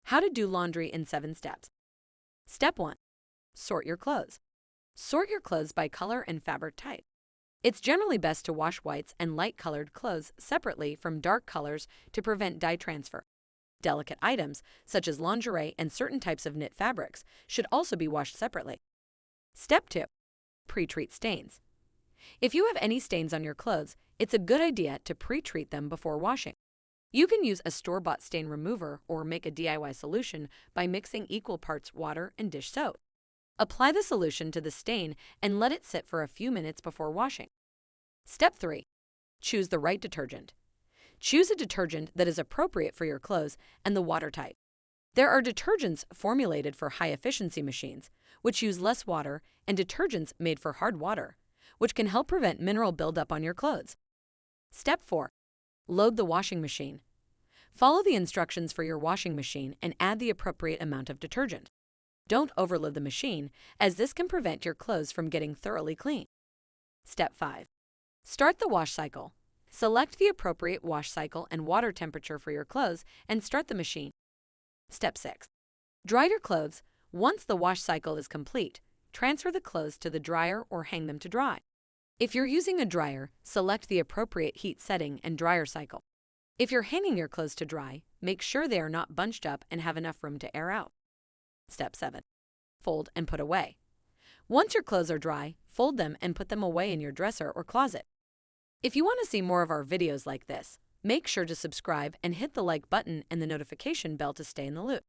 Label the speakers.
Speaker 1: How to do laundry in 7 steps. Step 1. Sort your clothes. Sort your clothes by color and fabric type. It's generally best to wash whites and light-colored clothes separately from dark colors to prevent dye transfer. Delicate items, such as lingerie and certain types of knit fabrics, should also be washed separately. Step 2. Pre-treat stains. If you have any stains on your clothes, it's a good idea to pre-treat them before washing. You can use a store-bought stain remover or make a DIY solution by mixing equal parts water and dish soap. Apply the solution to the stain and let it sit for a few minutes before washing. Step 3. Choose the right detergent. Choose a detergent that is appropriate for your clothes and the water type. There are detergents formulated for high-efficiency machines, which use less water, and detergents made for hard water, which can help prevent mineral buildup on your clothes. Step 4. Load the washing machine. Follow the instructions for your washing machine and add the appropriate amount of detergent. Don't overload the machine, as this can prevent your clothes from getting thoroughly clean. Step 5. Start the wash cycle. Select the appropriate wash cycle and water temperature for your clothes and start the machine. Step 6. Dry your clothes. Once the wash cycle is complete, transfer the clothes to the dryer or hang them to dry. If you're using a dryer, select the appropriate heat setting and dryer cycle. If you're hanging your clothes to dry, make sure they are not bunched up and have enough room to air out. Step 7. Fold and put away. Once your clothes are dry, fold them and put them away in your dresser or closet. If you want to see more of our videos like this, make sure to subscribe and hit the like button and the notification bell to stay in the loop.